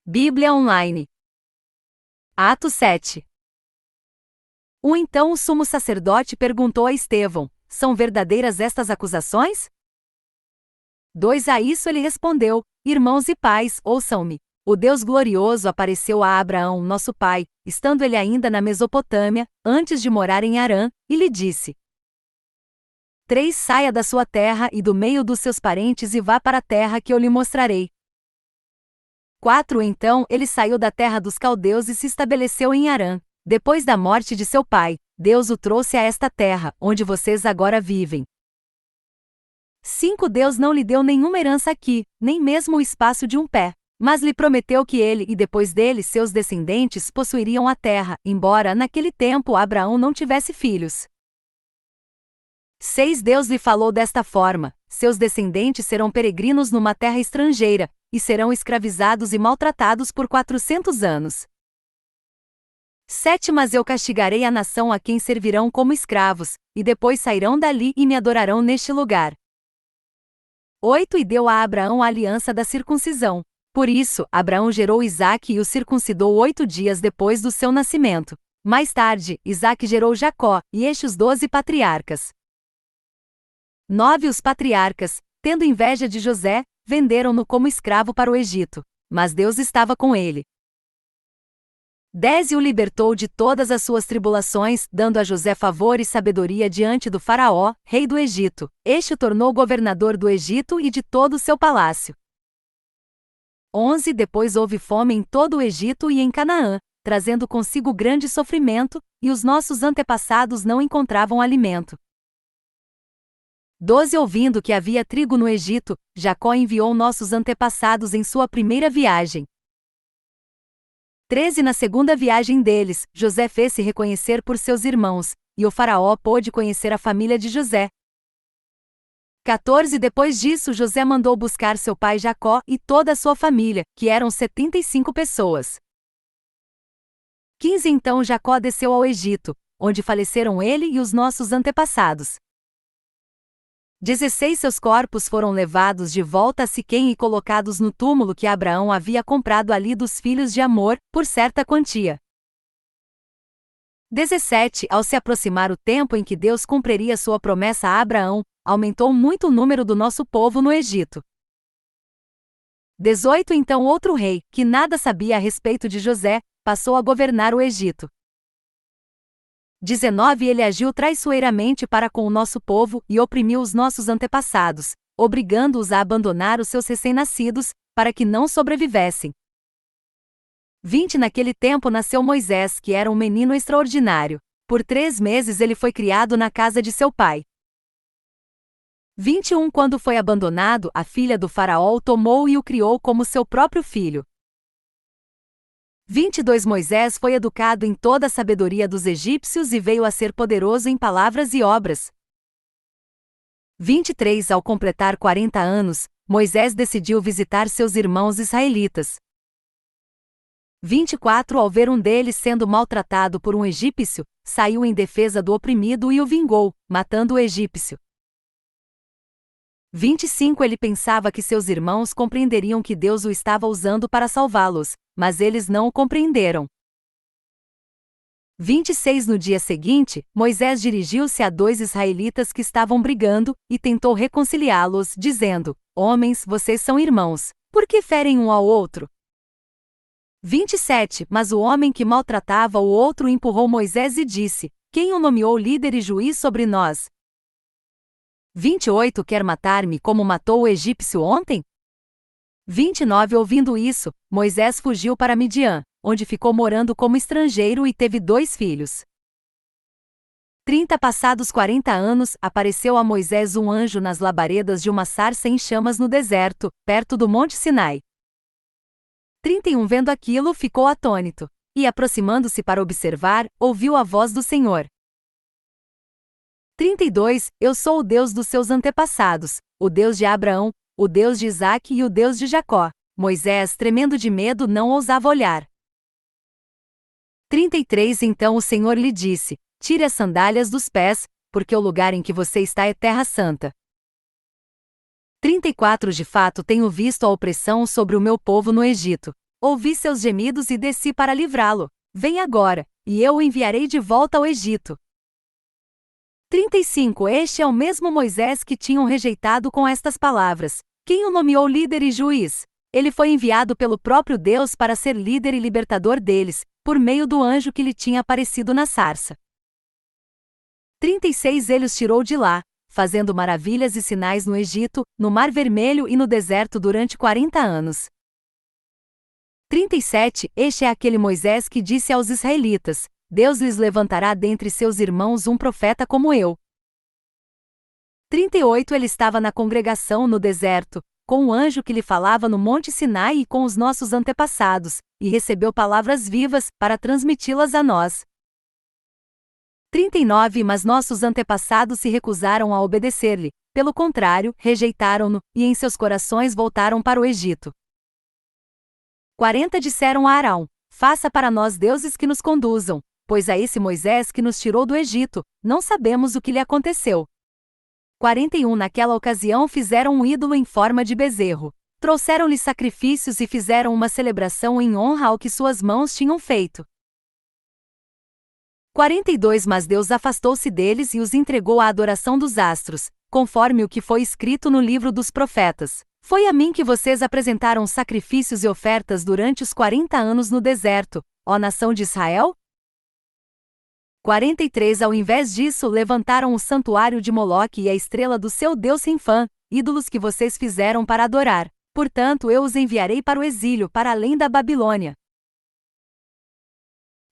Bíblia Online. Atos 7. Então o sumo sacerdote perguntou a Estevão: são verdadeiras estas acusações? 2 A isso ele respondeu: irmãos e pais, ouçam-me. O Deus glorioso apareceu a Abraão, nosso pai, estando ele ainda na Mesopotâmia, antes de morar em Harã, e lhe disse: 3 Saia da sua terra e do meio dos seus parentes e vá para a terra que eu lhe mostrarei. 4 Então ele saiu da terra dos caldeus e se estabeleceu em Harã. Depois da morte de seu pai, Deus o trouxe a esta terra, onde vocês agora vivem. 5 Deus não lhe deu nenhuma herança aqui, nem mesmo o espaço de um pé. Mas lhe prometeu que ele e depois dele seus descendentes possuiriam a terra, embora naquele tempo Abraão não tivesse filhos. 6 Deus lhe falou desta forma: seus descendentes serão peregrinos numa terra estrangeira, e serão escravizados e maltratados por 400 anos. 7 Mas eu castigarei a nação a quem servirão como escravos, e depois sairão dali e me adorarão neste lugar. 8 E deu a Abraão a aliança da circuncisão. Por isso, Abraão gerou Isaque e o circuncidou 8 dias depois do seu nascimento. Mais tarde, Isaque gerou Jacó, e estes 12 patriarcas. 9 Os patriarcas, tendo inveja de José, venderam-no como escravo para o Egito. Mas Deus estava com ele. 10 E o libertou de todas as suas tribulações, dando a José favor e sabedoria diante do faraó, rei do Egito. Este o tornou governador do Egito e de todo o seu palácio. 11 Depois houve fome em todo o Egito e em Canaã, trazendo consigo grande sofrimento, e os nossos antepassados não encontravam alimento. 12 Ouvindo que havia trigo no Egito, Jacó enviou nossos antepassados em sua primeira viagem. 13 Na segunda viagem deles, José fez-se reconhecer por seus irmãos, e o faraó pôde conhecer a família de José. 14 Depois disso José mandou buscar seu pai Jacó e toda a sua família, que eram 75 pessoas. 15 Então Jacó desceu ao Egito, onde faleceram ele e os nossos antepassados. 16 Seus corpos foram levados de volta a Siquém e colocados no túmulo que Abraão havia comprado ali dos filhos de Amor, por certa quantia. 17 Ao se aproximar o tempo em que Deus cumpriria sua promessa a Abraão, aumentou muito o número do nosso povo no Egito. 18 Então outro rei, que nada sabia a respeito de José, passou a governar o Egito. 19 Ele agiu traiçoeiramente para com o nosso povo e oprimiu os nossos antepassados, obrigando-os a abandonar os seus recém-nascidos, para que não sobrevivessem. 20 Naquele tempo nasceu Moisés, que era um menino extraordinário. Por 3 meses ele foi criado na casa de seu pai. 21 Quando foi abandonado, a filha do faraó o tomou e o criou como seu próprio filho. 22 Moisés foi educado em toda a sabedoria dos egípcios e veio a ser poderoso em palavras e obras. 23 Ao completar 40 anos, Moisés decidiu visitar seus irmãos israelitas. 24 Ao ver um deles sendo maltratado por um egípcio, saiu em defesa do oprimido e o vingou, matando o egípcio. 25 Ele pensava que seus irmãos compreenderiam que Deus o estava usando para salvá-los, mas eles não o compreenderam. 26 No dia seguinte, Moisés dirigiu-se a 2 israelitas que estavam brigando, e tentou reconciliá-los, dizendo: homens, vocês são irmãos, por que ferem um ao outro? 27 Mas o homem que maltratava o outro empurrou Moisés e disse: quem o nomeou líder e juiz sobre nós? 28 Quer matar-me como matou o egípcio ontem? 29 Ouvindo isso, Moisés fugiu para Midian, onde ficou morando como estrangeiro e teve 2 filhos. 30 Passados 40 anos, apareceu a Moisés um anjo nas labaredas de uma sarça em chamas no deserto, perto do Monte Sinai. 31 Vendo aquilo, ficou atônito, e aproximando-se para observar, ouviu a voz do Senhor. 32 Eu sou o Deus dos seus antepassados, o Deus de Abraão, o Deus de Isaque e o Deus de Jacó. Moisés, tremendo de medo, não ousava olhar. 33 Então o Senhor lhe disse: tire as sandálias dos pés, porque o lugar em que você está é terra santa. 34 De fato tenho visto a opressão sobre o meu povo no Egito. Ouvi seus gemidos e desci para livrá-lo. Vem agora, e eu o enviarei de volta ao Egito. 35 Este é o mesmo Moisés que tinham rejeitado com estas palavras. Quem o nomeou líder e juiz? Ele foi enviado pelo próprio Deus para ser líder e libertador deles, por meio do anjo que lhe tinha aparecido na sarça. 36 Ele os tirou de lá, fazendo maravilhas e sinais no Egito, no Mar Vermelho e no deserto durante 40 anos. 37 Este é aquele Moisés que disse aos israelitas: Deus lhes levantará dentre seus irmãos um profeta como eu. 38 Ele estava na congregação no deserto, com o anjo que lhe falava no Monte Sinai e com os nossos antepassados, e recebeu palavras vivas, para transmiti-las a nós. 39 Mas nossos antepassados se recusaram a obedecer-lhe, pelo contrário, rejeitaram-no, e em seus corações voltaram para o Egito. 40 Disseram a Arão: Faça para nós deuses que nos conduzam, pois a esse Moisés que nos tirou do Egito, não sabemos o que lhe aconteceu. 41 Naquela ocasião fizeram um ídolo em forma de bezerro. Trouxeram-lhe sacrifícios e fizeram uma celebração em honra ao que suas mãos tinham feito. 42 Mas Deus afastou-se deles e os entregou à adoração dos astros, conforme o que foi escrito no livro dos profetas. Foi a mim que vocês apresentaram sacrifícios e ofertas durante os 40 anos no deserto, ó nação de Israel? 43 Ao invés disso, levantaram o santuário de Moloque e a estrela do seu deus Renfã, ídolos que vocês fizeram para adorar. Portanto, eu os enviarei para o exílio, para além da Babilônia.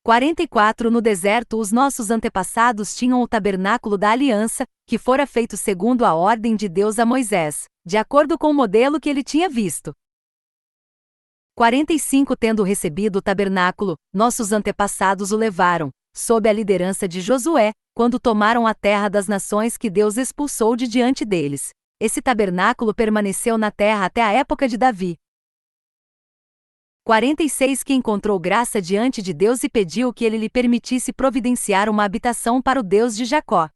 44 No deserto, os nossos antepassados tinham o tabernáculo da aliança, que fora feito segundo a ordem de Deus a Moisés, de acordo com o modelo que ele tinha visto. 45 Tendo recebido o tabernáculo, nossos antepassados o levaram, sob a liderança de Josué, quando tomaram a terra das nações que Deus expulsou de diante deles. Esse tabernáculo permaneceu na terra até a época de Davi. 46 Que encontrou graça diante de Deus e pediu que ele lhe permitisse providenciar uma habitação para o Deus de Jacó.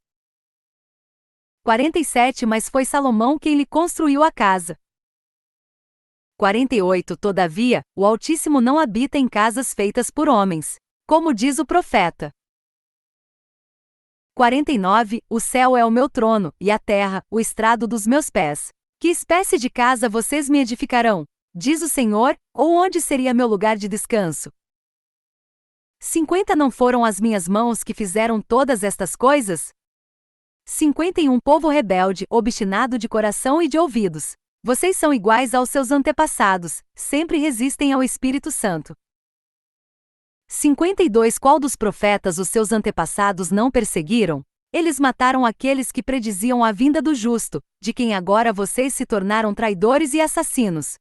47 Mas foi Salomão quem lhe construiu a casa. 48 Todavia, o Altíssimo não habita em casas feitas por homens, como diz o profeta. 49 O céu é o meu trono, e a terra, o estrado dos meus pés. Que espécie de casa vocês me edificarão? Diz o Senhor, ou onde seria meu lugar de descanso? 50 Não foram as minhas mãos que fizeram todas estas coisas? 51 Povo rebelde, obstinado de coração e de ouvidos. Vocês são iguais aos seus antepassados, sempre resistem ao Espírito Santo. 52 Qual dos profetas os seus antepassados não perseguiram? Eles mataram aqueles que prediziam a vinda do justo, de quem agora vocês se tornaram traidores e assassinos.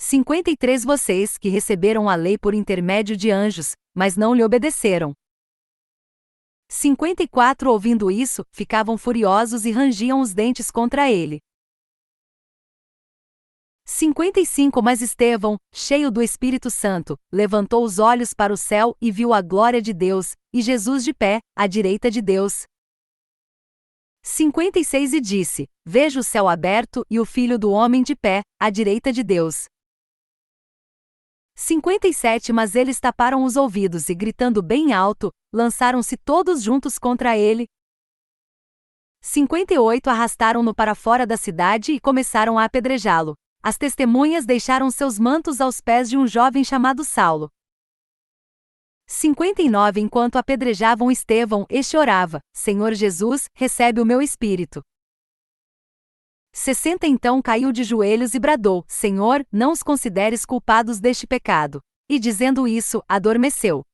53 Vocês que receberam a lei por intermédio de anjos, mas não lhe obedeceram. 54 Ouvindo isso, ficavam furiosos e rangiam os dentes contra ele. 55 Mas Estevão, cheio do Espírito Santo, levantou os olhos para o céu e viu a glória de Deus, e Jesus de pé, à direita de Deus. 56 E disse: Vejo o céu aberto e o Filho do Homem de pé, à direita de Deus. 57 Mas eles taparam os ouvidos e, gritando bem alto, lançaram-se todos juntos contra ele. 58 Arrastaram-no para fora da cidade e começaram a apedrejá-lo. As testemunhas deixaram seus mantos aos pés de um jovem chamado Saulo. 59 Enquanto apedrejavam Estevão, este orava: Senhor Jesus, recebe o meu espírito. 60 Então caiu de joelhos e bradou: Senhor, não os consideres culpados deste pecado. E dizendo isso, adormeceu.